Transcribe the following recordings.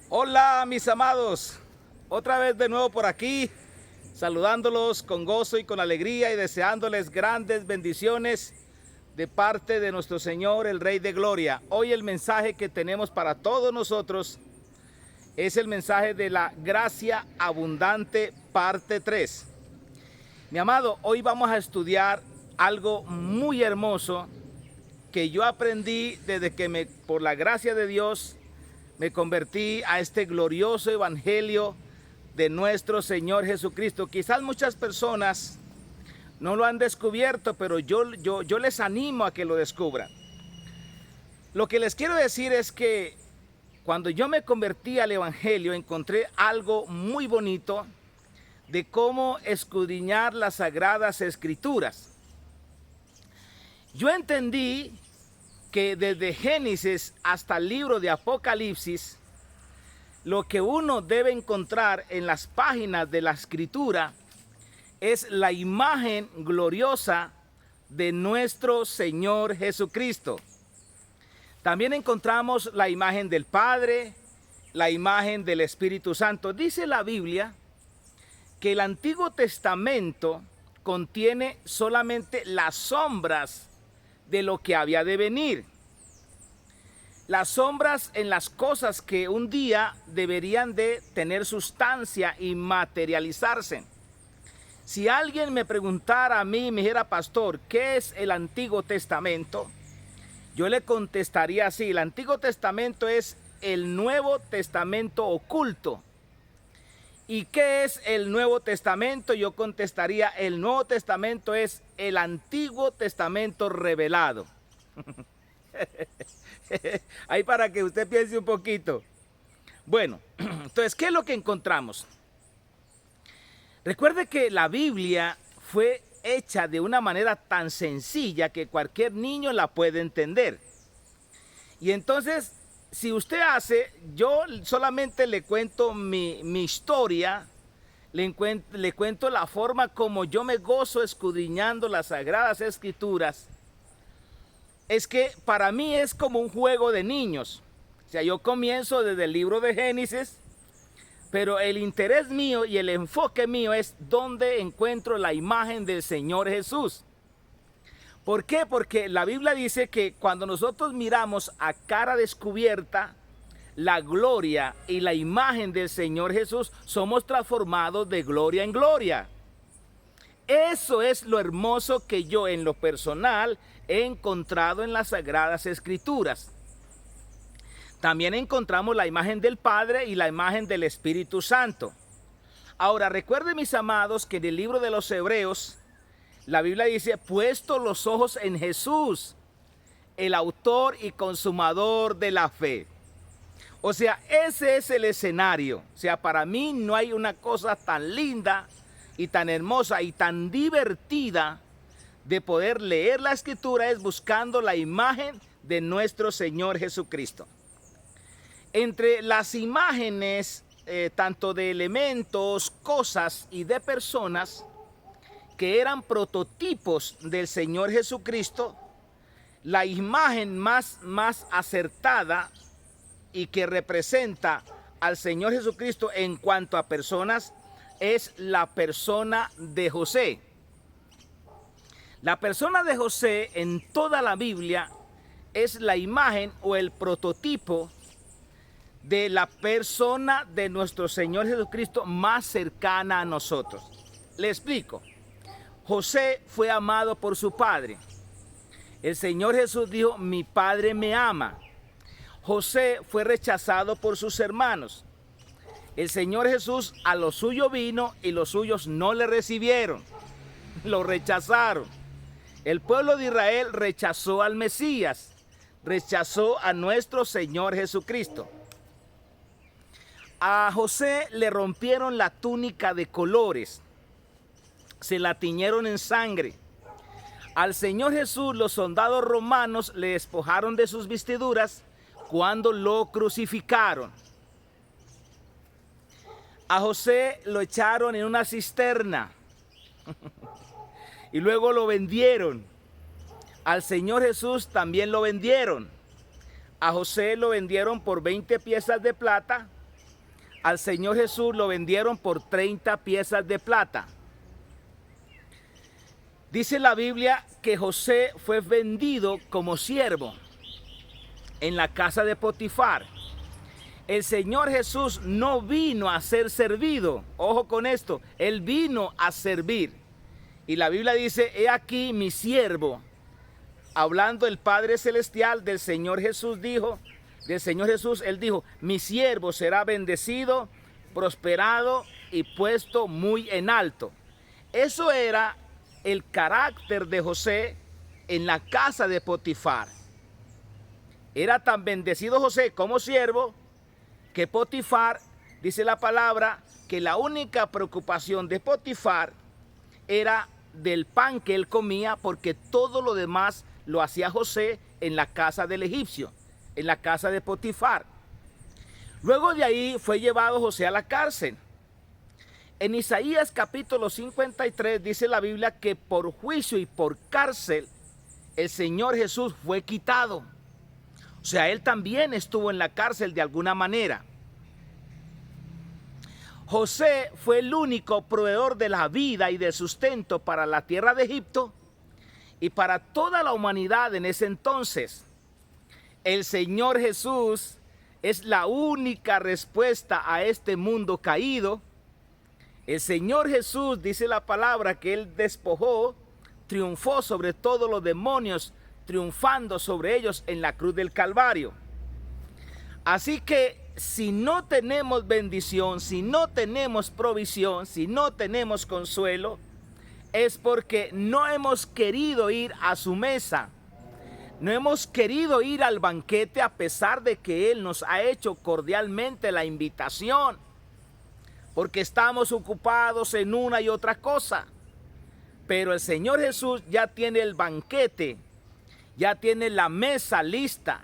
Hola mis amados, otra vez de nuevo por aquí, saludándolos con gozo y con alegría y deseándoles grandes bendiciones de parte de nuestro Señor, el Rey de Gloria. Hoy el mensaje que tenemos para todos nosotros es el mensaje de la gracia abundante, parte 3. Mi amado, hoy vamos a estudiar algo muy hermoso que yo aprendí desde que por la gracia de Dios, me convertí a este glorioso evangelio de nuestro Señor Jesucristo. Quizás muchas personas no lo han descubierto, pero yo les animo a que lo descubran. Lo que les quiero decir es que cuando yo me convertí al evangelio, encontré algo muy bonito de cómo escudriñar las sagradas escrituras. Yo entendí que desde Génesis hasta el libro de Apocalipsis, lo que uno debe encontrar en las páginas de la escritura es la imagen gloriosa de nuestro Señor Jesucristo. También encontramos la imagen del Padre, la imagen del Espíritu Santo. Dice la Biblia que el Antiguo Testamento contiene solamente las sombras de lo que había de venir. Las sombras en las cosas que un día deberían de tener sustancia y materializarse. Si alguien me preguntara a mí, me dijera, pastor, ¿qué es el Antiguo Testamento? Yo le contestaría así: el Antiguo Testamento es el Nuevo Testamento oculto. ¿Y qué es el Nuevo Testamento? Yo contestaría: el Nuevo Testamento es el Antiguo Testamento revelado. Ahí para que usted piense un poquito. Bueno, entonces, ¿qué es lo que encontramos? Recuerde que la Biblia fue hecha de una manera tan sencilla que cualquier niño la puede entender. Y entonces, si usted yo solamente le cuento mi historia, le cuento la forma como yo me gozo escudriñando las Sagradas Escrituras. Es que para mí es como un juego de niños. O sea, yo comienzo desde el libro de Génesis, pero el interés mío y el enfoque mío es dónde encuentro la imagen del Señor Jesús. ¿Por qué? Porque la Biblia dice que cuando nosotros miramos a cara descubierta la gloria y la imagen del Señor Jesús, somos transformados de gloria en gloria. Eso es lo hermoso que yo en lo personal he encontrado en las Sagradas Escrituras. También encontramos la imagen del Padre y la imagen del Espíritu Santo. Ahora, recuerden, mis amados, que en el libro de los Hebreos, la Biblia dice: puesto los ojos en Jesús, el autor y consumador de la fe. O sea, ese es el escenario. O sea, para mí no hay una cosa tan linda y tan hermosa y tan divertida de poder leer la Escritura es buscando la imagen de nuestro Señor Jesucristo. Entre las imágenes, tanto de elementos, cosas y de personas que eran prototipos del Señor Jesucristo, la imagen más acertada y que representa al Señor Jesucristo en cuanto a personas es la persona de José. La persona de José en toda la Biblia es la imagen o el prototipo de la persona de nuestro Señor Jesucristo más cercana a nosotros. Le explico. José fue amado por su padre. El Señor Jesús dijo: mi padre me ama. José fue rechazado por sus hermanos. El Señor Jesús a lo suyo vino y los suyos no le recibieron. Lo rechazaron. El pueblo de Israel rechazó al Mesías, rechazó a nuestro Señor Jesucristo. A José le rompieron la túnica de colores, se la tiñeron en sangre. Al Señor Jesús los soldados romanos le despojaron de sus vestiduras cuando lo crucificaron. A José lo echaron en una cisterna y luego lo vendieron. Al Señor Jesús también lo vendieron. A José lo vendieron por 20 piezas de plata al Señor Jesús lo vendieron por 30 piezas de plata. Dice la Biblia que José fue vendido como siervo en la casa de Potifar. El Señor Jesús no vino a ser servido. Ojo con esto, Él vino a servir. Y la Biblia dice, he aquí mi siervo. Hablando el Padre Celestial del Señor Jesús Él dijo, mi siervo será bendecido, prosperado y puesto muy en alto. Eso era el carácter de José en la casa de Potifar. Era tan bendecido José como siervo que Potifar, dice la palabra, que la única preocupación de Potifar era del pan que él comía, porque todo lo demás lo hacía José en la casa del egipcio, en la casa de Potifar. Luego de ahí fue llevado José a la cárcel. En Isaías capítulo 53 dice la Biblia que por juicio y por cárcel el Señor Jesús fue quitado. O sea, él también estuvo en la cárcel de alguna manera. José fue el único proveedor de la vida y del sustento para la tierra de Egipto y para toda la humanidad en ese entonces. El Señor Jesús es la única respuesta a este mundo caído. El Señor Jesús, dice la palabra, que Él despojó, triunfó sobre todos los demonios, triunfando sobre ellos en la cruz del Calvario. Así que si no tenemos bendición, si no tenemos provisión, si no tenemos consuelo, es porque no hemos querido ir a su mesa. No hemos querido ir al banquete a pesar de que Él nos ha hecho cordialmente la invitación. Porque estamos ocupados en una y otra cosa. Pero el Señor Jesús ya tiene el banquete, ya tiene la mesa lista,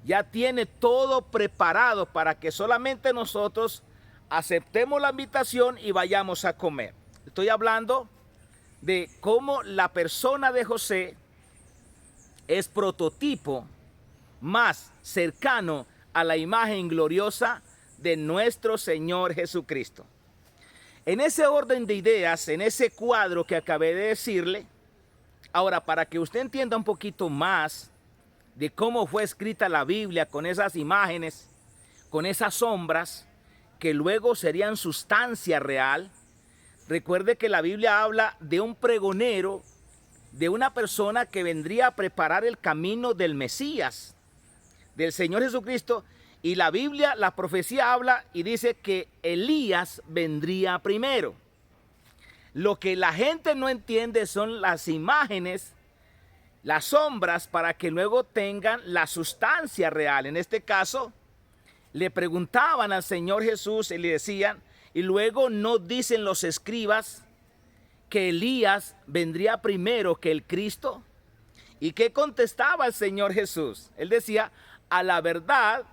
ya tiene todo preparado para que solamente nosotros aceptemos la invitación y vayamos a comer. Estoy hablando de cómo la persona de José es prototipo más cercano a la imagen gloriosa de nuestro Señor Jesucristo. En ese orden de ideas, en ese cuadro que acabé de decirle, ahora para que usted entienda un poquito más de cómo fue escrita la Biblia con esas imágenes, con esas sombras, que luego serían sustancia real. Recuerde que la Biblia habla de un pregonero, de una persona que vendría a preparar el camino del Mesías, del Señor Jesucristo. Y la Biblia, la profecía habla y dice que Elías vendría primero. Lo que la gente no entiende son las imágenes, las sombras, para que luego tengan la sustancia real. En este caso, le preguntaban al Señor Jesús y le decían, y luego no dicen los escribas que Elías vendría primero que el Cristo. ¿Y qué contestaba el Señor Jesús? Él decía, a la verdad,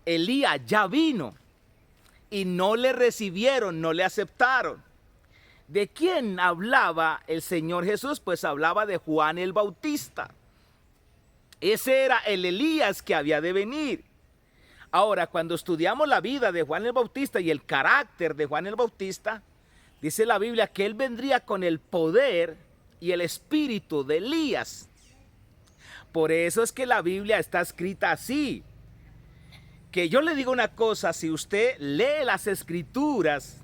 Elías ya vino y no le recibieron, no le aceptaron. ¿De quién hablaba el Señor Jesús? Pues hablaba de Juan el Bautista. Ese era el Elías que había de venir. Ahora, cuando estudiamos la vida de Juan el Bautista y el carácter de Juan el Bautista, dice la Biblia que él vendría con el poder y el espíritu de Elías. Por eso es que la Biblia está escrita así. Que yo le digo una cosa, si usted lee las escrituras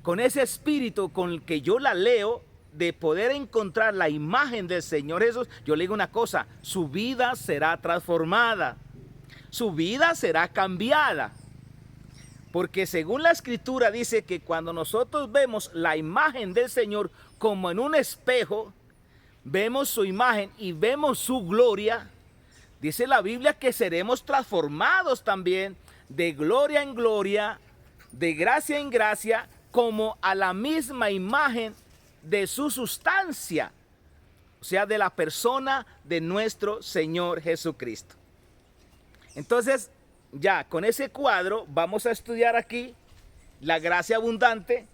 con ese espíritu con el que yo la leo, de poder encontrar la imagen del Señor Jesús, yo le digo una cosa, su vida será transformada, su vida será cambiada. Porque según la escritura dice que cuando nosotros vemos la imagen del Señor como en un espejo, vemos su imagen y vemos su gloria, dice la Biblia que seremos transformados también de gloria en gloria, de gracia en gracia, como a la misma imagen de su sustancia, o sea, de la persona de nuestro Señor Jesucristo. Entonces, ya con ese cuadro vamos a estudiar aquí la gracia abundante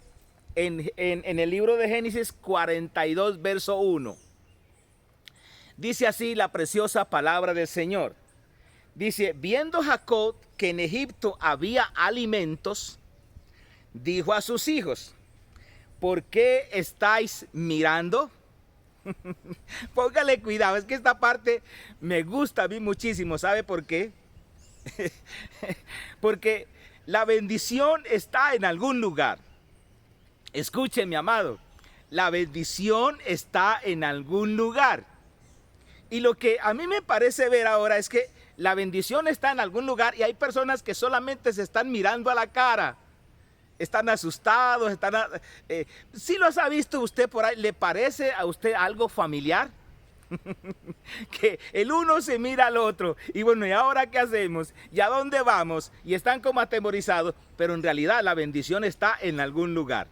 en el libro de Génesis 42, verso 1. Dice así la preciosa palabra del Señor. Dice, viendo Jacob que en Egipto había alimentos, dijo a sus hijos, ¿por qué estáis mirando? Póngale cuidado, es que esta parte me gusta a mí muchísimo. ¿Sabe por qué? Porque la bendición está en algún lugar. Escuche, mi amado, la bendición está en algún lugar. Y lo que a mí me parece ver ahora es que la bendición está en algún lugar y hay personas que solamente se están mirando a la cara. Están asustados, ¿sí los ha visto usted por ahí? ¿Le parece a usted algo familiar? Que el uno se mira al otro y bueno, ¿y ahora qué hacemos? ¿Y a dónde vamos? Y están como atemorizados, pero en realidad la bendición está en algún lugar.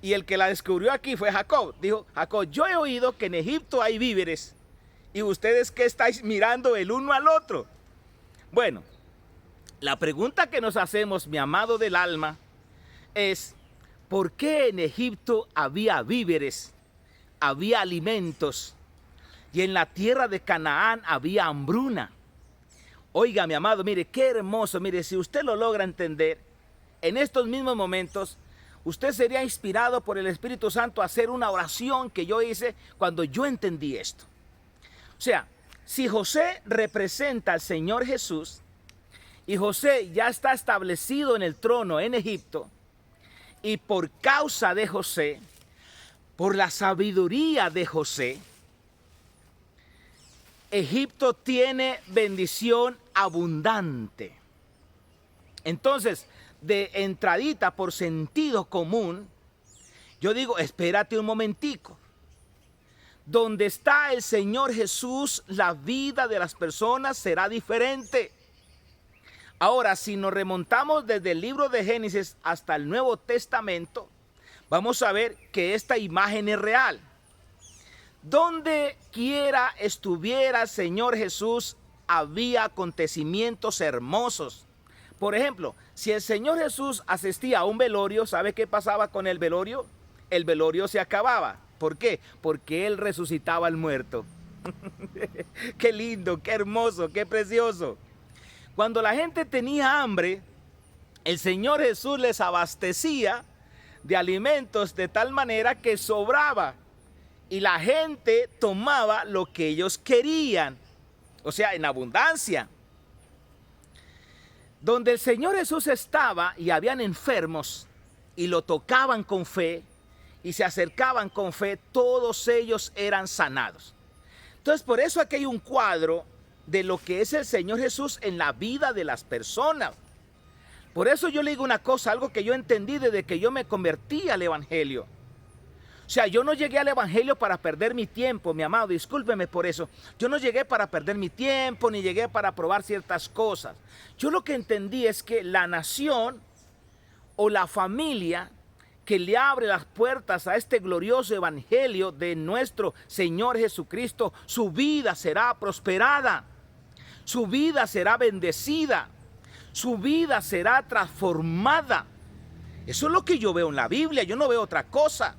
Y el que la descubrió aquí fue Jacob. Dijo, Jacob, yo he oído que en Egipto hay víveres y ustedes ¿qué estáis mirando el uno al otro? Bueno, la pregunta que nos hacemos, mi amado del alma, es ¿por qué en Egipto había víveres, había alimentos y en la tierra de Canaán había hambruna? Oiga, mi amado, mire, qué hermoso, mire, si usted lo logra entender, en estos mismos momentos, usted sería inspirado por el Espíritu Santo a hacer una oración que yo hice cuando yo entendí esto. O sea, si José representa al Señor Jesús y José ya está establecido en el trono en Egipto, y por causa de José, por la sabiduría de José, Egipto tiene bendición abundante. Entonces, de entradita por sentido común, yo digo, espérate un momentico. Donde está el Señor Jesús, la vida de las personas será diferente. Ahora, si nos remontamos desde el libro de Génesis hasta el Nuevo Testamento, vamos a ver que esta imagen es real. Donde quiera estuviera el Señor Jesús, había acontecimientos hermosos. Por ejemplo, si el Señor Jesús asistía a un velorio, ¿sabe qué pasaba con el velorio? El velorio se acababa. ¿Por qué? Porque Él resucitaba al muerto. Qué lindo, qué hermoso, qué precioso. Cuando la gente tenía hambre, el Señor Jesús les abastecía de alimentos de tal manera que sobraba. Y la gente tomaba lo que ellos querían. O sea, en abundancia. Donde el Señor Jesús estaba y habían enfermos y lo tocaban con fe y se acercaban con fe, todos ellos eran sanados. Entonces, por eso aquí hay un cuadro de lo que es el Señor Jesús en la vida de las personas. Por eso yo le digo una cosa, algo que yo entendí desde que yo me convertí al Evangelio. O sea, yo no llegué al Evangelio para perder mi tiempo, mi amado, discúlpeme por eso. Yo no llegué para perder mi tiempo, ni llegué para probar ciertas cosas. Yo lo que entendí es que la nación o la familia que le abre las puertas a este glorioso Evangelio de nuestro Señor Jesucristo, su vida será prosperada, su vida será bendecida, su vida será transformada. Eso es lo que yo veo en la Biblia, yo no veo otra cosa.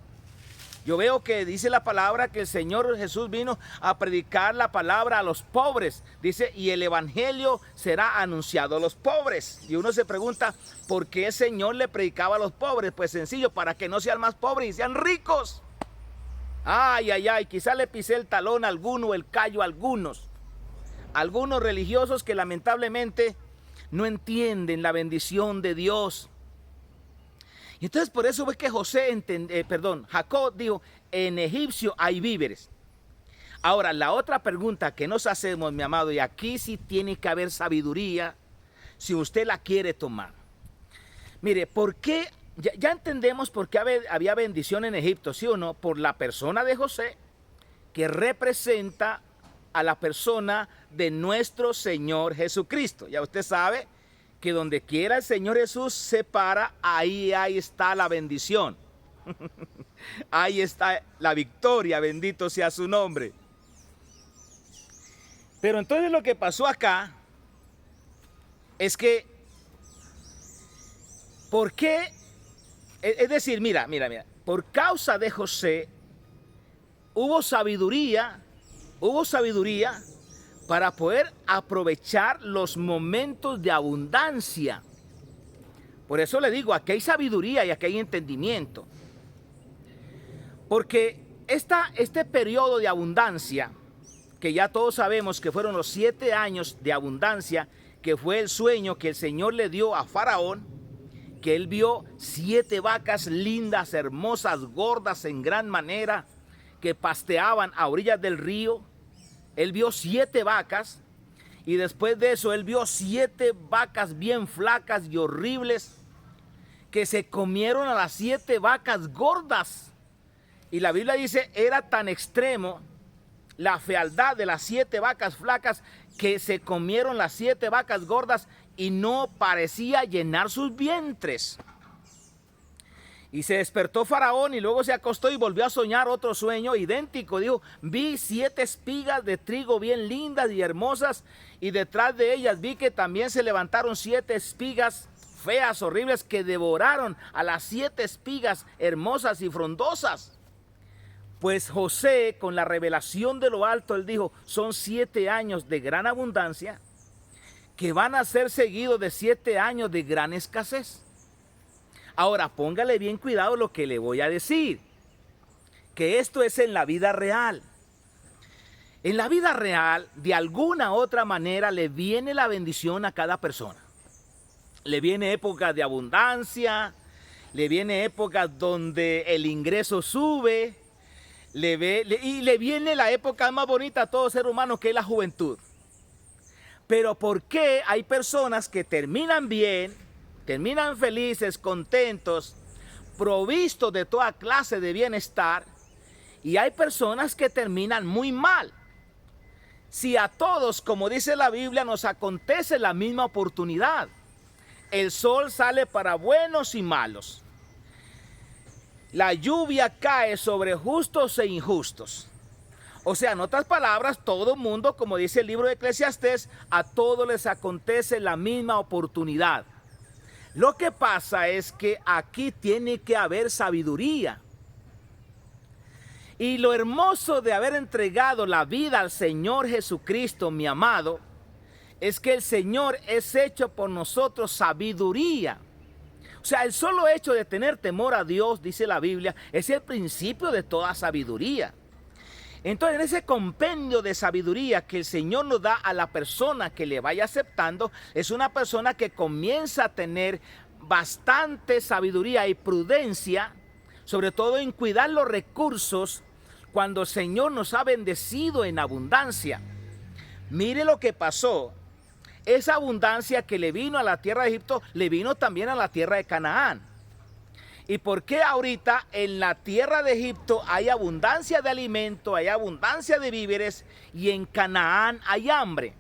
Yo veo que dice la palabra que el Señor Jesús vino a predicar la palabra a los pobres. Dice, y el evangelio será anunciado a los pobres. Y uno se pregunta, ¿por qué el Señor le predicaba a los pobres? Pues sencillo, para que no sean más pobres y sean ricos. Ay, ay, ay, quizá le pisé el talón a alguno, el callo a algunos. Algunos religiosos que lamentablemente no entienden la bendición de Dios. Y entonces por eso es que Jacob dijo, en egipcio hay víveres. Ahora, la otra pregunta que nos hacemos, mi amado, y aquí sí tiene que haber sabiduría, si usted la quiere tomar. Mire, ¿por qué? Ya entendemos por qué había bendición en Egipto, ¿sí o no? Por la persona de José, que representa a la persona de nuestro Señor Jesucristo. Ya usted sabe que donde quiera el Señor Jesús se para, ahí está la bendición. Ahí está la victoria, bendito sea su nombre. Pero entonces lo que pasó acá es que, ¿por qué? Es decir, mira, por causa de José hubo sabiduría para poder aprovechar los momentos de abundancia. Por eso le digo, aquí hay sabiduría y aquí hay entendimiento. Porque este periodo de abundancia, que ya todos sabemos que fueron los 7 años de abundancia, que fue el sueño que el Señor le dio a Faraón, que él vio 7 vacas lindas, hermosas, gordas en gran manera, que pasteaban a orillas del río. Él vio 7 vacas y después de eso él vio 7 vacas bien flacas y horribles que se comieron a las 7 vacas gordas. Y la Biblia dice, era tan extremo la fealdad de las 7 vacas flacas que se comieron las 7 vacas gordas y no parecía llenar sus vientres. Y se despertó Faraón y luego se acostó y volvió a soñar otro sueño idéntico. Dijo, vi 7 espigas de trigo bien lindas y hermosas, y detrás de ellas vi que también se levantaron 7 espigas feas, horribles, que devoraron a las 7 espigas hermosas y frondosas. Pues José, con la revelación de lo alto, él dijo, son 7 años de gran abundancia que van a ser seguidos de 7 años de gran escasez. Ahora, póngale bien cuidado lo que le voy a decir, que esto es en la vida real. En la vida real, de alguna u otra manera, le viene la bendición a cada persona. Le viene época de abundancia, le viene época donde el ingreso sube, y le viene la época más bonita a todo ser humano, que es la juventud. Pero ¿por qué hay personas que terminan bien, terminan felices, contentos, provistos de toda clase de bienestar, y hay personas que terminan muy mal? Si a todos, como dice la Biblia, nos acontece la misma oportunidad, el sol sale para buenos y malos, la lluvia cae sobre justos e injustos. O sea, en otras palabras, todo mundo, como dice el libro de Eclesiastés, a todos les acontece la misma oportunidad. Lo que pasa es que aquí tiene que haber sabiduría. Y lo hermoso de haber entregado la vida al Señor Jesucristo, mi amado, es que el Señor es hecho por nosotros sabiduría. O sea, el solo hecho de tener temor a Dios, dice la Biblia, es el principio de toda sabiduría. Entonces, en ese compendio de sabiduría que el Señor nos da a la persona que le vaya aceptando, es una persona que comienza a tener bastante sabiduría y prudencia, sobre todo en cuidar los recursos cuando el Señor nos ha bendecido en abundancia. Mire lo que pasó. Esa abundancia que le vino a la tierra de Egipto, le vino también a la tierra de Canaán. ¿Y por qué ahorita en la tierra de Egipto hay abundancia de alimento, hay abundancia de víveres, y en Canaán hay hambre?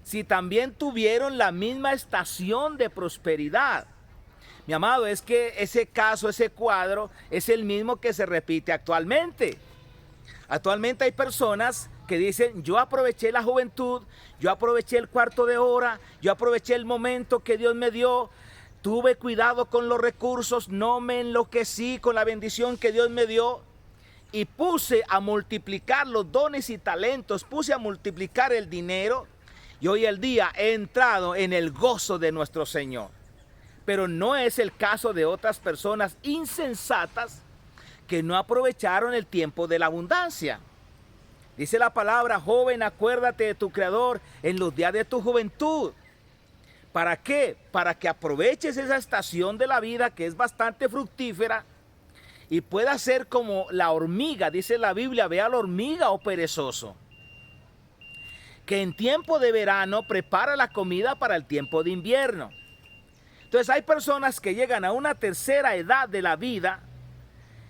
Si también tuvieron la misma estación de prosperidad. Mi amado, es que ese caso, ese cuadro, es el mismo que se repite actualmente. Actualmente hay personas que dicen, yo aproveché la juventud, yo aproveché el cuarto de hora, yo aproveché el momento que Dios me dio, tuve cuidado con los recursos, no me enloquecí con la bendición que Dios me dio, y puse a multiplicar los dones y talentos, puse a multiplicar el dinero, y hoy el día he entrado en el gozo de nuestro Señor. Pero no es el caso de otras personas insensatas que no aprovecharon el tiempo de la abundancia. Dice la palabra, joven, acuérdate de tu Creador en los días de tu juventud. ¿Para qué? Para que aproveches esa estación de la vida que es bastante fructífera y puedas ser como la hormiga, dice la Biblia, ve a la hormiga, oh perezoso, que en tiempo de verano prepara la comida para el tiempo de invierno. Entonces hay personas que llegan a una tercera edad de la vida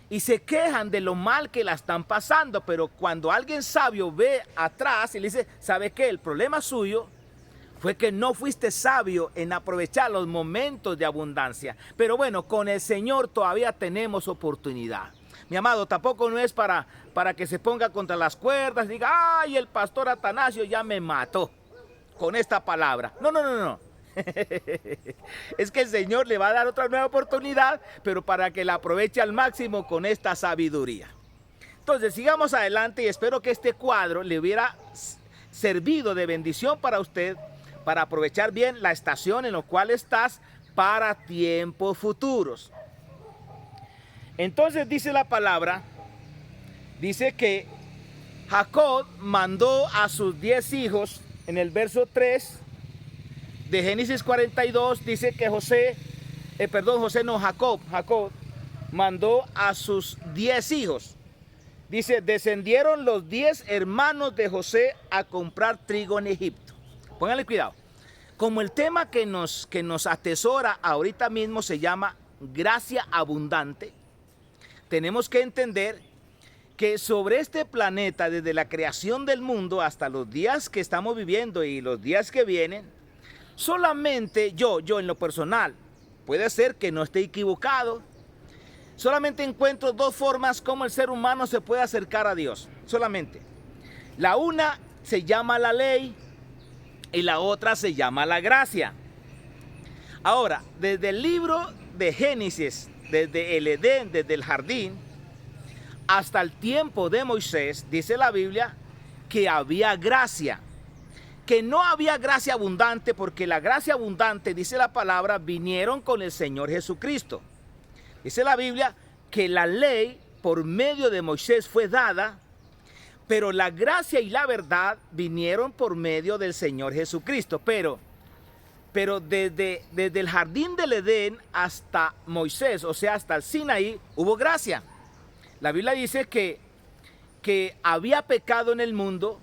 y se quejan de lo mal que la están pasando, pero cuando alguien sabio ve atrás y le dice, ¿sabe qué? El problema suyo fue que no fuiste sabio en aprovechar los momentos de abundancia. Pero bueno, con el Señor todavía tenemos oportunidad. Mi amado, tampoco no es para que se ponga contra las cuerdas y diga, ay, el pastor Atanasio ya me mató con esta palabra. No, no, no, no. Es que el Señor le va a dar otra nueva oportunidad, pero para que la aproveche al máximo con esta sabiduría. Entonces, sigamos adelante y espero que este cuadro le hubiera servido de bendición para usted, para aprovechar bien la estación en la cual estás para tiempos futuros. Entonces dice la palabra, dice que Jacob mandó a sus 10 hijos, en el verso 3 de Génesis 42, dice que Jacob mandó a sus 10 hijos. Dice, descendieron los 10 hermanos de José a comprar trigo en Egipto. Pónganle cuidado. Como el tema que nos atesora ahorita mismo se llama gracia abundante, tenemos que entender que sobre este planeta, desde la creación del mundo hasta los días que estamos viviendo y los días que vienen, solamente yo en lo personal, puede ser que no esté equivocado, solamente encuentro dos formas como el ser humano se puede acercar a Dios. Solamente. La una se llama la ley y la otra se llama la gracia. Ahora, desde el libro de Génesis, desde el Edén, desde el jardín, hasta el tiempo de Moisés, dice la Biblia que había gracia. Que no había gracia abundante, porque la gracia abundante, dice la palabra, vinieron con el Señor Jesucristo. Dice la Biblia que la ley por medio de Moisés fue dada, pero la gracia y la verdad vinieron por medio del Señor Jesucristo. Pero desde el jardín del Edén hasta Moisés, o sea, hasta el Sinaí, hubo gracia. La Biblia dice que había pecado en el mundo.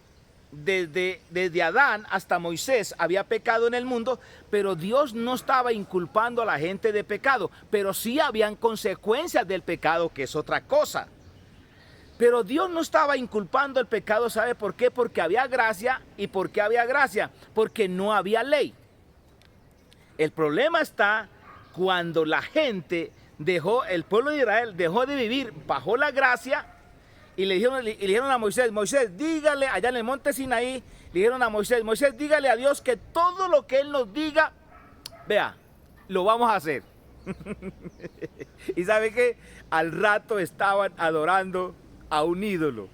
Desde Adán hasta Moisés había pecado en el mundo, pero Dios no estaba inculpando a la gente de pecado, pero sí habían consecuencias del pecado, que es otra cosa. Pero Dios no estaba inculpando el pecado, ¿sabe por qué? Porque había gracia. ¿Y por qué había gracia? Porque no había ley. El problema está cuando la gente el pueblo de Israel dejó de vivir bajo la gracia. Y le dijeron a Moisés, dígale, allá en el monte Sinaí, le dijeron a Moisés, dígale a Dios que todo lo que Él nos diga, vea, lo vamos a hacer. Y sabe que al rato estaban adorando a un ídolo.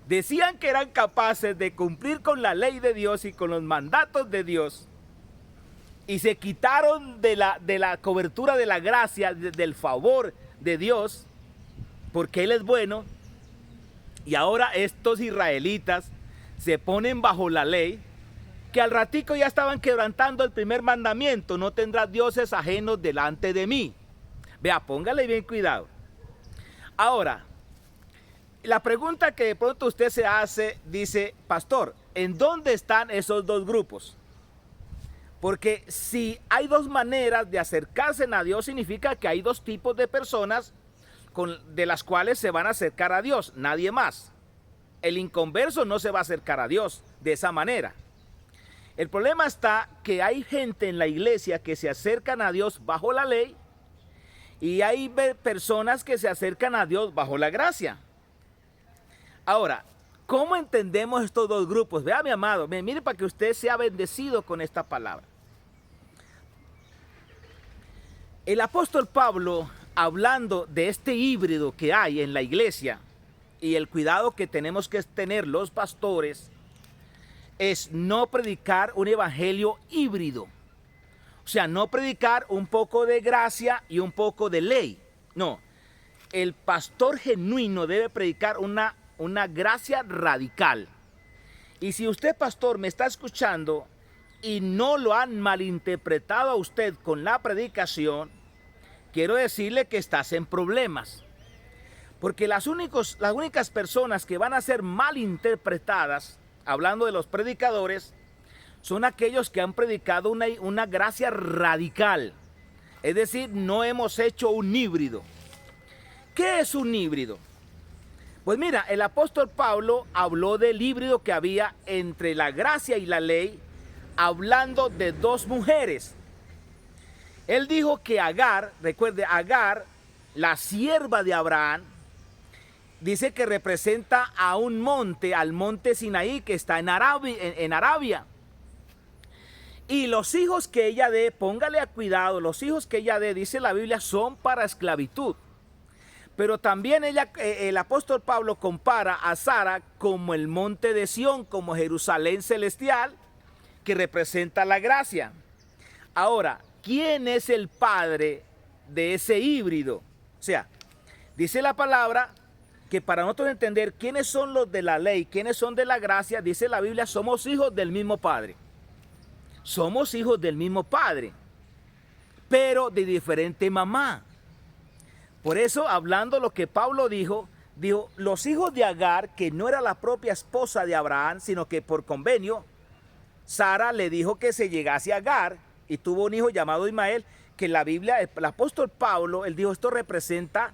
Decían que eran capaces de cumplir con la ley de Dios y con los mandatos de Dios. Y se quitaron de la cobertura de la gracia, del favor de Dios, porque Él es bueno. Y ahora estos israelitas se ponen bajo la ley, que al ratico ya estaban quebrantando el primer mandamiento: no tendrás dioses ajenos delante de mí. Vea, póngale bien cuidado. Ahora, la pregunta que de pronto usted se hace, dice, pastor, ¿en dónde están esos dos grupos? Porque si hay dos maneras de acercarse a Dios, significa que hay dos tipos de personas de las cuales se van a acercar a Dios, nadie más. El inconverso no se va a acercar a Dios de esa manera. El problema está que hay gente en la iglesia que se acercan a Dios bajo la ley, y hay personas que se acercan a Dios bajo la gracia. Ahora, ¿cómo entendemos estos dos grupos? Vea, mi amado, mire, para que usted sea bendecido con esta palabra. El apóstol Pablo, hablando de este híbrido que hay en la iglesia y el cuidado que tenemos que tener los pastores, es no predicar un evangelio híbrido. O sea, no predicar un poco de gracia y un poco de ley. No, el pastor genuino debe predicar una gracia radical. Y si usted, pastor, me está escuchando y no lo han malinterpretado a usted con la predicación, quiero decirle que estás en problemas. Porque las únicas personas que van a ser malinterpretadas, hablando de los predicadores, son aquellos que han predicado una gracia radical. Es decir, no hemos hecho un híbrido. ¿Qué es un híbrido? Pues mira, el apóstol Pablo habló del híbrido que había entre la gracia y la ley, hablando de dos mujeres. Él dijo que Agar, recuerde, Agar, la sierva de Abraham, dice que representa a un monte, al monte Sinaí, que está en Arabia. Y los hijos que ella dé, póngale a cuidado, los hijos que ella dé, dice la Biblia, son para esclavitud. Pero también el apóstol Pablo compara a Sara como el monte de Sión, como Jerusalén celestial, que representa la gracia. Ahora, ¿quién es el padre de ese híbrido? O sea, dice la palabra que para nosotros entender quiénes son los de la ley, quiénes son de la gracia, dice la Biblia, somos hijos del mismo Padre. Somos hijos del mismo Padre, pero de diferente mamá. Por eso, hablando lo que Pablo dijo, los hijos de Agar, que no era la propia esposa de Abraham, sino que por convenio, Sara le dijo que se llegase a Agar y tuvo un hijo llamado Ismael, que en la Biblia, el apóstol Pablo, él dijo, esto representa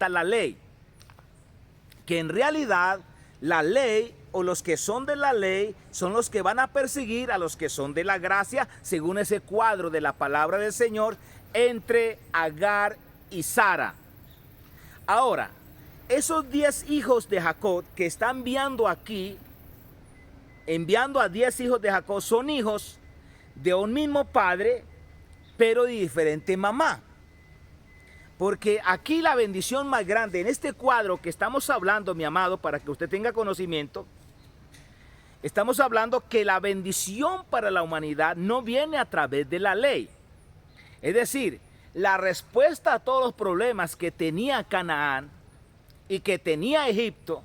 la ley. Que en realidad la ley o los que son de la ley son los que van a perseguir a los que son de la gracia, según ese cuadro de la palabra del Señor, entre Agar y Sara. Ahora, esos 10 hijos de Jacob que está enviando aquí, enviando a 10 hijos de Jacob, son hijos de un mismo padre, pero de diferente mamá. Porque aquí la bendición más grande, en este cuadro que estamos hablando, mi amado, para que usted tenga conocimiento, estamos hablando que la bendición para la humanidad no viene a través de la ley. Es decir, la respuesta a todos los problemas que tenía Canaán y que tenía Egipto,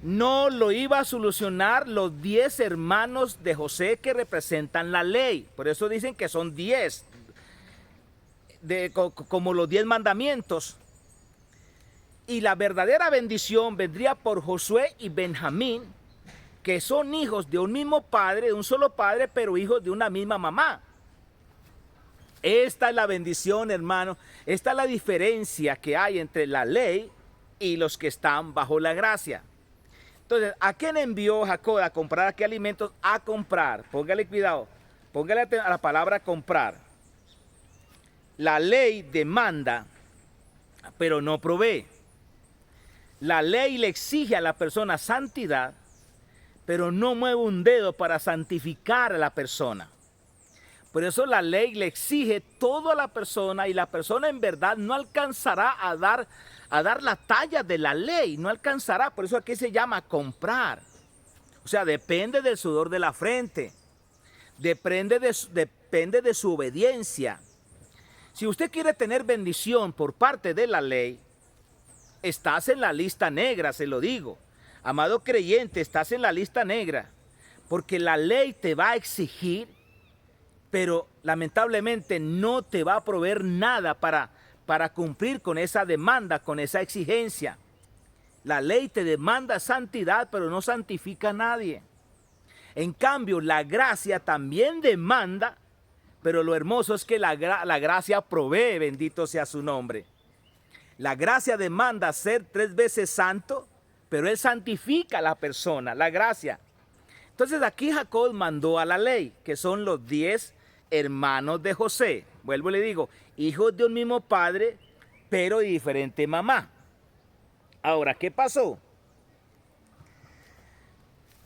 no lo iba a solucionar los 10 hermanos de José que representan la ley. Por eso dicen que son 10, como los 10 mandamientos. Y la verdadera bendición vendría por Josué y Benjamín, que son hijos de un mismo padre, de un solo padre, pero hijos de una misma mamá. Esta es la bendición, hermano. Esta es la diferencia que hay entre la ley y los que están bajo la gracia. Entonces, ¿a quién envió Jacob a comprar aquí alimentos? A comprar. Póngale cuidado. Póngale a la palabra comprar. La ley demanda, pero no provee. La ley le exige a la persona santidad, pero no mueve un dedo para santificar a la persona. Por eso la ley le exige todo a la persona y la persona en verdad no alcanzará a dar la talla de la ley, no alcanzará. Por eso aquí se llama comprar. O sea, depende del sudor de la frente, depende de su obediencia. Si usted quiere tener bendición por parte de la ley, estás en la lista negra, se lo digo. Amado creyente, estás en la lista negra, porque la ley te va a exigir, pero lamentablemente no te va a proveer nada para cumplir con esa demanda, con esa exigencia. La ley te demanda santidad, pero no santifica a nadie. En cambio, la gracia también demanda, pero lo hermoso es que la gracia provee, bendito sea su nombre. La gracia demanda ser 3 veces santo, pero él santifica a la persona, la gracia. Entonces aquí Jacob mandó a la ley, que son los 10 hermanos de José. Vuelvo y le digo, hijos de un mismo padre, pero de diferente mamá. Ahora, ¿qué pasó?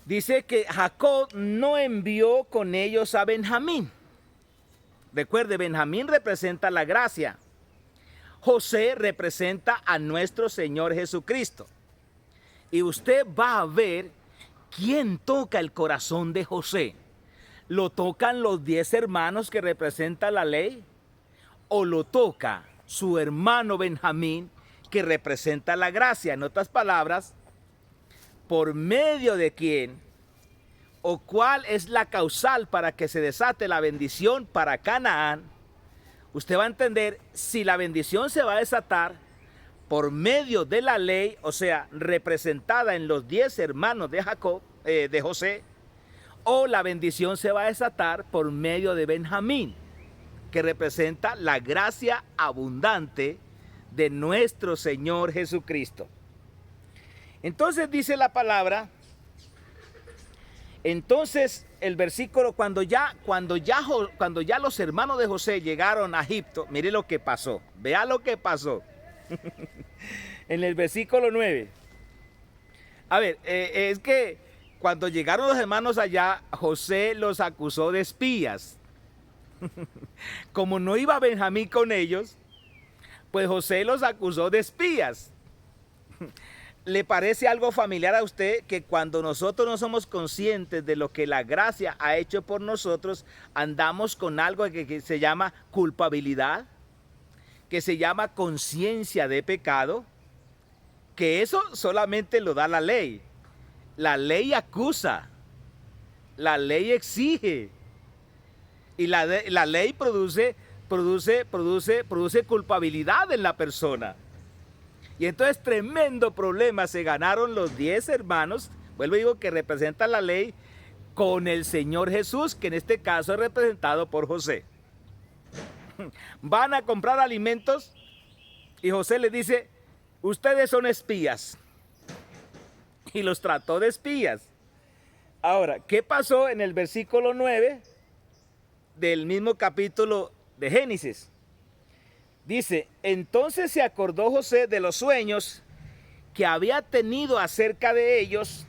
Dice que Jacob no envió con ellos a Benjamín. Recuerde, Benjamín representa la gracia. José representa a nuestro Señor Jesucristo. Y usted va a ver quién toca el corazón de José. ¿Lo tocan los 10 hermanos que representan la ley? ¿O lo toca su hermano Benjamín que representa la gracia? En otras palabras, ¿por medio de quién o cuál es la causal para que se desate la bendición para Canaán? Usted va a entender si la bendición se va a desatar por medio de la ley, o sea, representada en los 10 hermanos de Jacob, de José, o la bendición se va a desatar por medio de Benjamín, que representa la gracia abundante de nuestro Señor Jesucristo. Entonces dice la palabra, entonces el versículo, cuando ya los hermanos de José llegaron a Egipto, mire lo que pasó, vea lo que pasó. En el versículo 9. A ver, es que cuando llegaron los hermanos allá, José los acusó de espías. Como no iba Benjamín con ellos, Pues José los acusó de espías. ¿Le parece algo familiar a usted que cuando nosotros no somos conscientes de lo que la gracia ha hecho por nosotros, andamos con algo que se llama culpabilidad, que se llama conciencia de pecado? Que eso solamente lo da la ley. La ley acusa, la ley exige y la ley produce culpabilidad en la persona. Y entonces tremendo problema se ganaron los 10 hermanos, vuelvo y digo que representan la ley, con el Señor Jesús, que en este caso es representado por José. Van a comprar alimentos y José les dice, ustedes son espías. Y los trató de espías. Ahora, ¿qué pasó en el versículo 9 del mismo capítulo de Génesis? Dice, entonces se acordó José de los sueños que había tenido acerca de ellos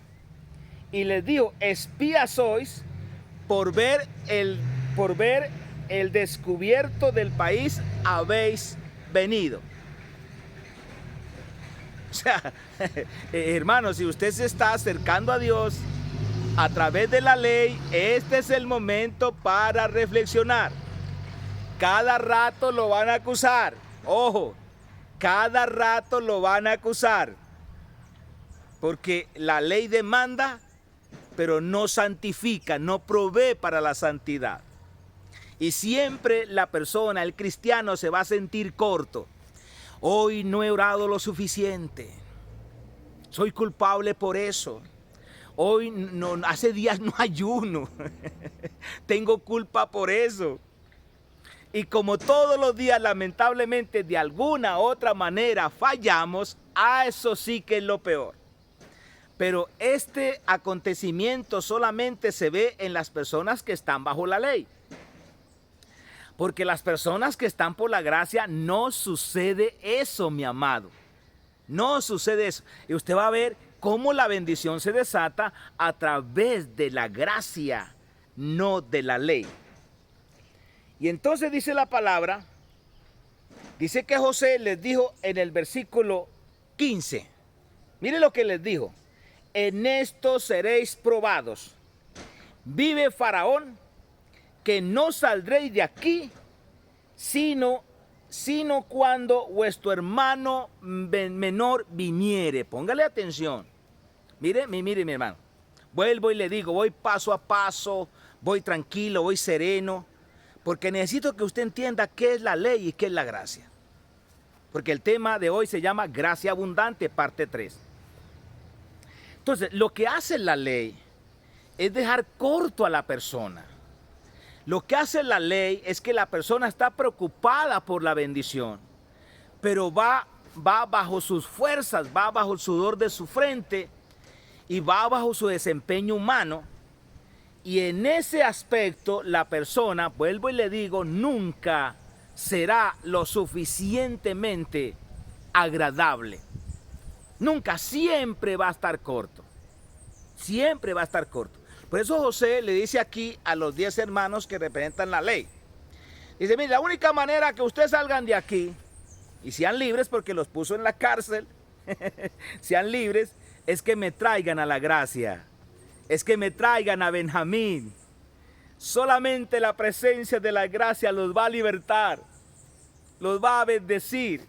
y les dijo, espías sois por ver el descubierto del país habéis venido. O sea, hermano, si usted se está acercando a Dios a través de la ley, este es el momento para reflexionar. Cada rato lo van a acusar. Ojo, cada rato lo van a acusar. Porque la ley demanda, pero no santifica, no provee para la santidad. Y siempre la persona, el cristiano, se va a sentir corto. Hoy no he orado lo suficiente. Soy culpable por eso. Hoy no, hace días no ayuno. Tengo culpa por eso. Y como todos los días, lamentablemente, de alguna u otra manera fallamos, a eso sí que es lo peor. Pero este acontecimiento solamente se ve en las personas que están bajo la ley. Porque las personas que están por la gracia no sucede eso, mi amado. No sucede eso. Y usted va a ver cómo la bendición se desata a través de la gracia, no de la ley. Y entonces dice la palabra, dice que José les dijo en el versículo 15, mire lo que les dijo, en esto seréis probados. Vive Faraón, que no saldréis de aquí, sino cuando vuestro hermano menor viniere. Póngale atención. Mire, mi hermano. Vuelvo y le digo, voy paso a paso, voy tranquilo, voy sereno. Porque necesito que usted entienda qué es la ley y qué es la gracia. Porque el tema de hoy se llama Gracia Abundante, parte 3. Entonces, lo que hace la ley es dejar corto a la persona. Lo que hace la ley es que la persona está preocupada por la bendición, pero va bajo sus fuerzas, va bajo el sudor de su frente y va bajo su desempeño humano. Y en ese aspecto la persona, vuelvo y le digo, nunca será lo suficientemente agradable. Nunca, siempre va a estar corto. Siempre va a estar corto. Por eso José le dice aquí a los 10 hermanos que representan la ley. Dice, mire, la única manera que ustedes salgan de aquí y sean libres, porque los puso en la cárcel, sean libres, es que me traigan a la gracia. Es que me traigan a Benjamín. Solamente la presencia de la gracia los va a libertar, los va a bendecir.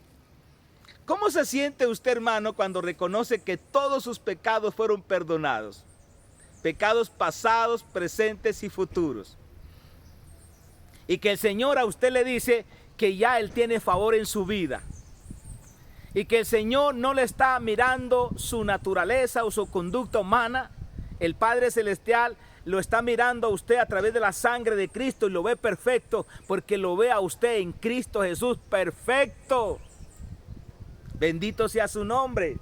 ¿Cómo se siente usted, hermano, cuando reconoce que todos sus pecados fueron perdonados? Pecados pasados, presentes y futuros. Y que el Señor a usted le dice que ya Él tiene favor en su vida. Y que el Señor no le está mirando su naturaleza o su conducta humana. El Padre Celestial lo está mirando a usted a través de la sangre de Cristo y lo ve perfecto porque lo ve a usted en Cristo Jesús perfecto. Bendito sea su nombre.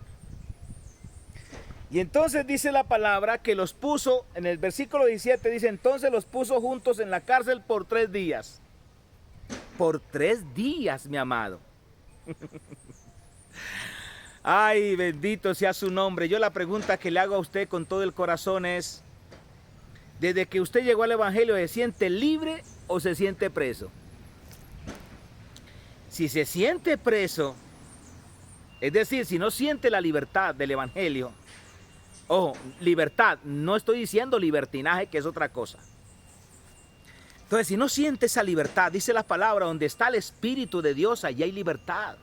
Y entonces dice la palabra que los puso, en el versículo 17 dice, entonces los puso juntos en la cárcel por 3 días. Por 3 días, mi amado. Ay, bendito sea su nombre. Yo la pregunta que le hago a usted con todo el corazón es, desde que usted llegó al Evangelio, ¿se siente libre o se siente preso? Si se siente preso, es decir, si no siente la libertad del evangelio, ojo, libertad, no estoy diciendo libertinaje, que es otra cosa. Entonces, si no siente esa libertad, dice la palabra, donde está el Espíritu de Dios, allí hay libertad.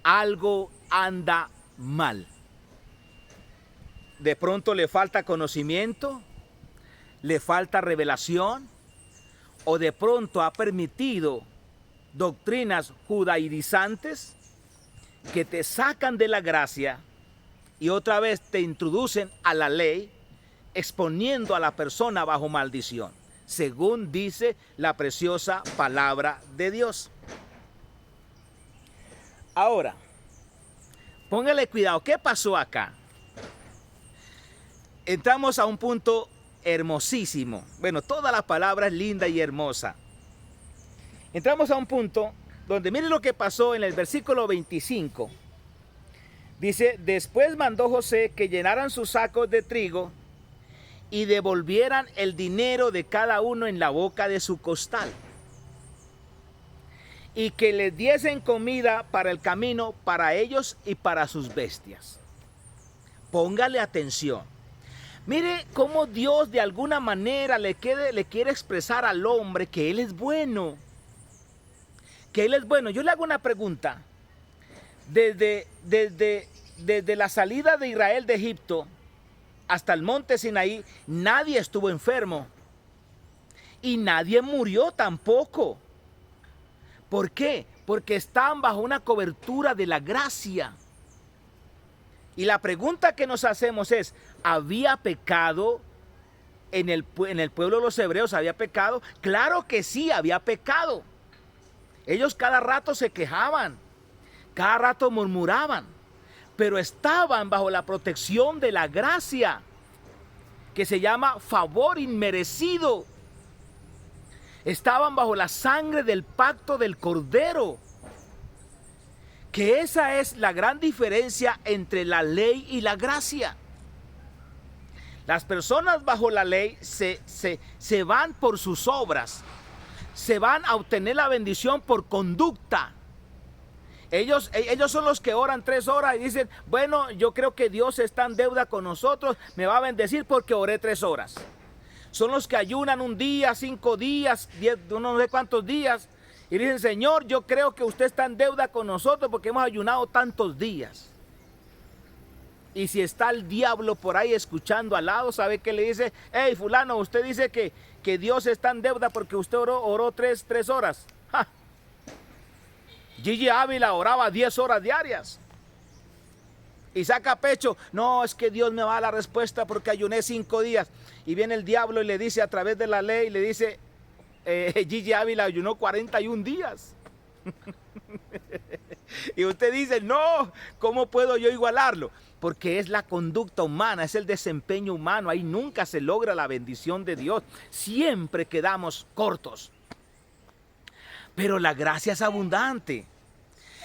Algo anda mal. De pronto le falta conocimiento, le falta revelación, o de pronto ha permitido doctrinas judaizantes que te sacan de la gracia y otra vez te introducen a la ley, exponiendo a la persona bajo maldición, según dice la preciosa palabra de Dios. Ahora, póngale cuidado, ¿qué pasó acá? Entramos a un punto hermosísimo. Bueno, toda la palabra es linda y hermosa. Entramos a un punto donde miren lo que pasó en el versículo 25. Dice, después mandó José que llenaran sus sacos de trigo y devolvieran el dinero de cada uno en la boca de su costal. Y que les diesen comida para el camino, para ellos y para sus bestias. Póngale atención. Mire cómo Dios de alguna manera le quiere expresar al hombre que Él es bueno. Que Él es bueno. Yo le hago una pregunta. Desde la salida de Israel de Egipto hasta el monte Sinaí, nadie estuvo enfermo. Y nadie murió tampoco. ¿Por qué? Porque estaban bajo una cobertura de la gracia. Y la pregunta que nos hacemos es, ¿había pecado en el pueblo de los hebreos? ¿Había pecado? Claro que sí, había pecado. Ellos cada rato se quejaban, cada rato murmuraban, pero estaban bajo la protección de la gracia, que se llama favor inmerecido. Estaban bajo la sangre del pacto del Cordero. Que esa es la gran diferencia entre la ley y la gracia. Las personas bajo la ley se van por sus obras, se van a obtener la bendición por conducta. Ellos son los que oran 3 horas y dicen, bueno, yo creo que Dios está en deuda con nosotros, me va a bendecir porque oré 3 horas. Son los que ayunan 1 día, 5 días, 10, no sé cuántos días. Y dicen, Señor, yo creo que usted está en deuda con nosotros porque hemos ayunado tantos días. Y si está el diablo por ahí escuchando al lado, ¿sabe qué le dice? Hey, fulano, usted dice que Dios está en deuda porque usted oró 3 horas. ¡Ja! Gigi Ávila oraba 10 horas diarias. Y saca pecho, no, es que Dios me va a dar la respuesta porque ayuné 5 días. Y viene el diablo y le dice a través de la ley, le dice... Gigi Ávila ayunó 41 días. Y usted dice, no, ¿cómo puedo yo igualarlo? Porque es la conducta humana, es el desempeño humano. Ahí nunca se logra la bendición de Dios. Siempre quedamos cortos. Pero la gracia es abundante.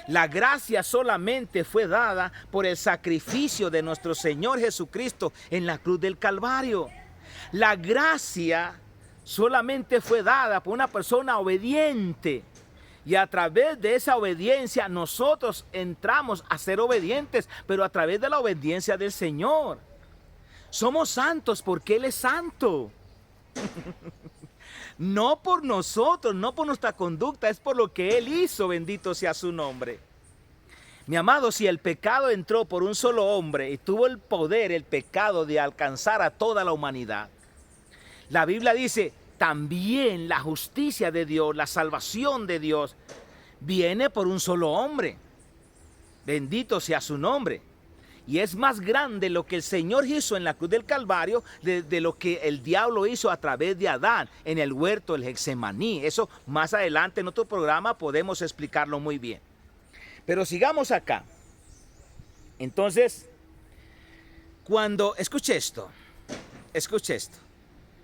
La gracia solamente fue dada por el sacrificio de nuestro Señor Jesucristo en la cruz del Calvario. La gracia solamente fue dada por una persona obediente. Y a través de esa obediencia nosotros entramos a ser obedientes, pero a través de la obediencia del Señor. Somos santos porque Él es santo. No por nosotros, no por nuestra conducta, es por lo que Él hizo, bendito sea su nombre. Mi amado, si el pecado entró por un solo hombre y tuvo el poder, el pecado, de alcanzar a toda la humanidad, la Biblia dice, también la justicia de Dios, la salvación de Dios, viene por un solo hombre. Bendito sea su nombre. Y es más grande lo que el Señor hizo en la cruz del Calvario de lo que el diablo hizo a través de Adán en el huerto del Getsemaní. Eso más adelante en otro programa podemos explicarlo muy bien. Pero sigamos acá. Entonces, escuche esto.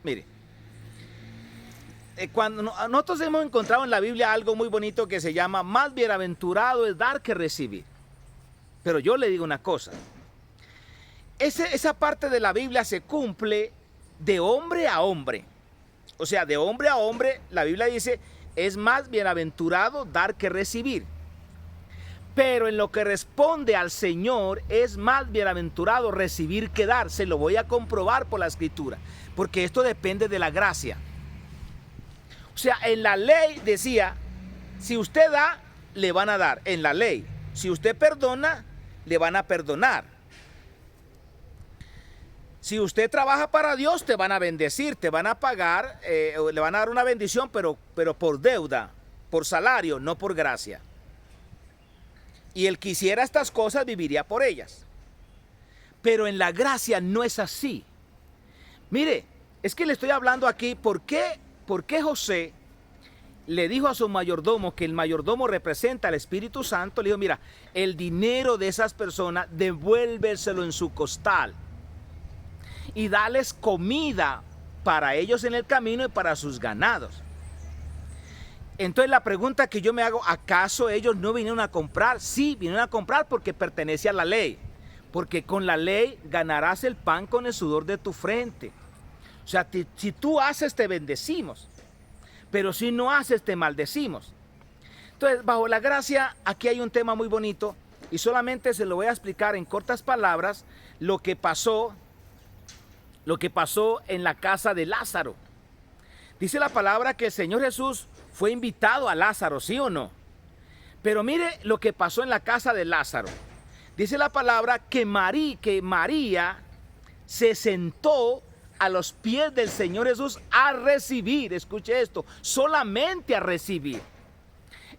Mire, cuando nosotros hemos encontrado en la Biblia algo muy bonito que se llama más bienaventurado es dar que recibir. Pero yo le digo una cosa, esa parte de la Biblia se cumple de hombre a hombre. O sea, de hombre a hombre, la Biblia dice, es más bienaventurado dar que recibir. Pero en lo que responde al Señor es más bienaventurado recibir que dar. Se lo voy a comprobar por la Escritura, porque esto depende de la gracia. O sea, en la ley decía, si usted da, le van a dar, en la ley. Si usted perdona, le van a perdonar. Si usted trabaja para Dios, te van a bendecir, te van a pagar, le van a dar una bendición, pero por deuda, por salario, no por gracia. Y el que hiciera estas cosas viviría por ellas. Pero en la gracia no es así. Mire, es que le estoy hablando aquí, ¿por qué José le dijo a su mayordomo, que el mayordomo representa al Espíritu Santo? Le dijo, mira, el dinero de esas personas, devuélveselo en su costal y dales comida para ellos en el camino y para sus ganados. Entonces la pregunta que yo me hago, ¿acaso ellos no vinieron a comprar? Sí, vinieron a comprar porque pertenece a la ley. Porque con la ley ganarás el pan con el sudor de tu frente. O sea, si tú haces, te bendecimos. Pero si no haces, te maldecimos. Entonces, bajo la gracia, aquí hay un tema muy bonito. Y solamente se lo voy a explicar en cortas palabras lo que pasó en la casa de Lázaro. Dice la palabra que el Señor Jesús fue invitado a Lázaro, ¿sí o no? Pero mire lo que pasó en la casa de Lázaro. Dice la palabra que María se sentó a los pies del Señor Jesús a recibir, escuche esto, solamente a recibir.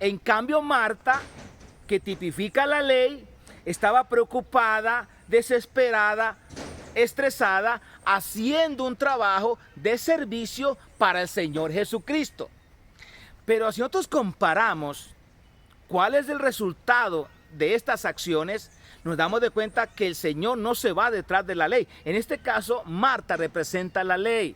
En cambio, Marta, que tipifica la ley, estaba preocupada, desesperada, estresada, haciendo un trabajo de servicio para el Señor Jesucristo. Pero si nosotros comparamos cuál es el resultado de estas acciones, nos damos de cuenta que el Señor no se va detrás de la ley. En este caso, Marta representa la ley,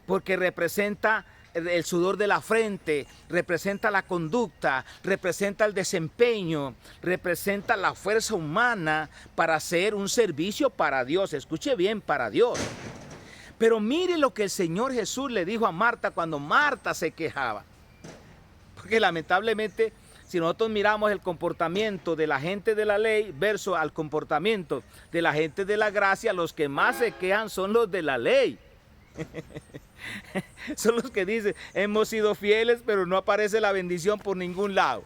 porque representa el sudor de la frente, representa la conducta, representa el desempeño, representa la fuerza humana para hacer un servicio para Dios. Escuche bien, para Dios. Pero mire lo que el Señor Jesús le dijo a Marta cuando Marta se quejaba. Porque lamentablemente, si nosotros miramos el comportamiento de la gente de la ley versus al comportamiento de la gente de la gracia, los que más se quejan son los de la ley. Son los que dicen, hemos sido fieles, pero no aparece la bendición por ningún lado.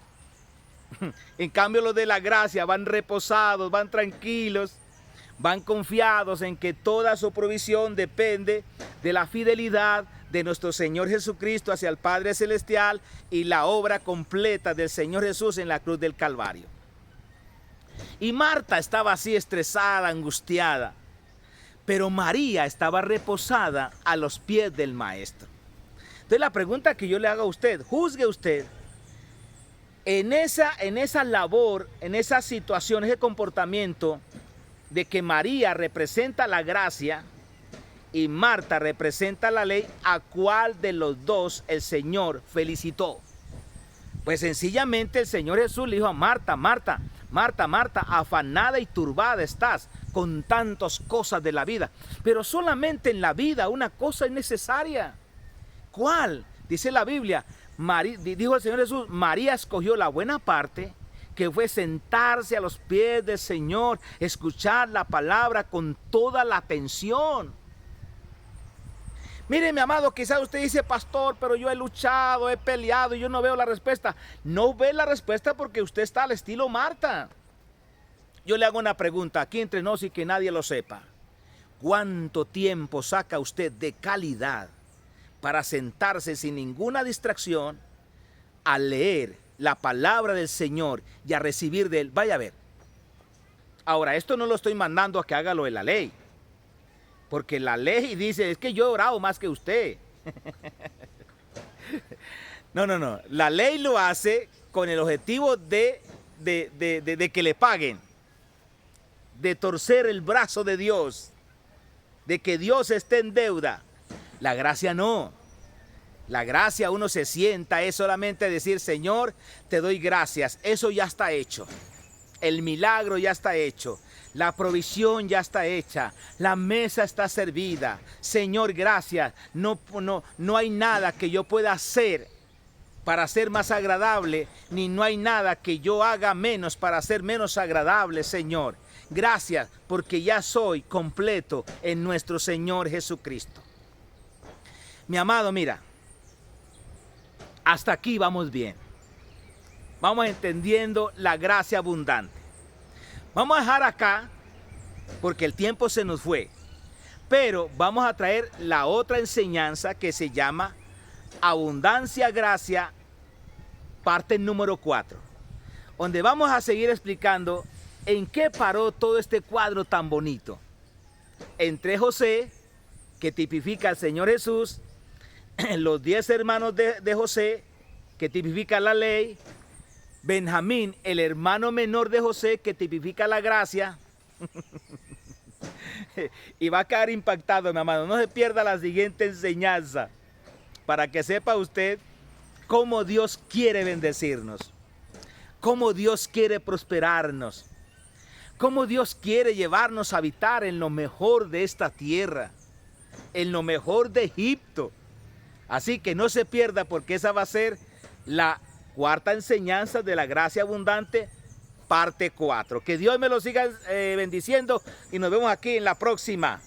En cambio, los de la gracia van reposados, van tranquilos, van confiados en que toda su provisión depende de la fidelidad de nuestro Señor Jesucristo hacia el Padre Celestial y la obra completa del Señor Jesús en la cruz del Calvario. Y Marta estaba así estresada, angustiada, pero María estaba reposada a los pies del Maestro. Entonces la pregunta que yo le hago a usted, juzgue usted, en esa labor, en esa situación, ese comportamiento de que María representa la gracia y Marta representa la ley, ¿a cuál de los dos el Señor felicitó? Pues sencillamente el Señor Jesús le dijo a Marta, Marta, Marta, Marta, afanada y turbada estás con tantas cosas de la vida. Pero solamente en la vida una cosa es necesaria. ¿Cuál? Dice la Biblia, dijo el Señor Jesús, María escogió la buena parte, que fue sentarse a los pies del Señor, escuchar la palabra con toda la atención. Mire, mi amado, quizás usted dice, pastor, pero yo he luchado, he peleado y yo no veo la respuesta. No ve la respuesta porque usted está al estilo Marta. Yo le hago una pregunta aquí entre nos y que nadie lo sepa. ¿Cuánto tiempo saca usted de calidad para sentarse sin ninguna distracción a leer la palabra del Señor y a recibir de Él? Vaya a ver. Ahora, esto no lo estoy mandando a que haga lo de la ley. Porque la ley dice, es que yo he orado más que usted. No. La ley lo hace con el objetivo de que le paguen. De torcer el brazo de Dios. De que Dios esté en deuda. La gracia no. La gracia, uno se sienta, es solamente decir, Señor, te doy gracias. Eso ya está hecho. El milagro ya está hecho. La provisión ya está hecha. La mesa está servida. Señor, gracias. No hay nada que yo pueda hacer para ser más agradable, ni no hay nada que yo haga menos para ser menos agradable, Señor. Gracias, porque ya soy completo en nuestro Señor Jesucristo. Mi amado, mira, hasta aquí vamos bien. Vamos entendiendo la gracia abundante. Vamos a dejar acá, porque el tiempo se nos fue. Pero vamos a traer la otra enseñanza que se llama Abundancia Gracia, parte número 4. Donde vamos a seguir explicando en qué paró todo este cuadro tan bonito. Entre José, que tipifica al Señor Jesús, los 10 hermanos de José, que tipifica la ley, Benjamín, el hermano menor de José, que tipifica la gracia. Y va a quedar impactado, mi amado. No se pierda la siguiente enseñanza, para que sepa usted cómo Dios quiere bendecirnos, cómo Dios quiere prosperarnos, cómo Dios quiere llevarnos a habitar en lo mejor de esta tierra, en lo mejor de Egipto. Así que no se pierda, porque esa va a ser la cuarta enseñanza de la gracia abundante, parte 4. Que Dios me lo siga bendiciendo y nos vemos aquí en la próxima.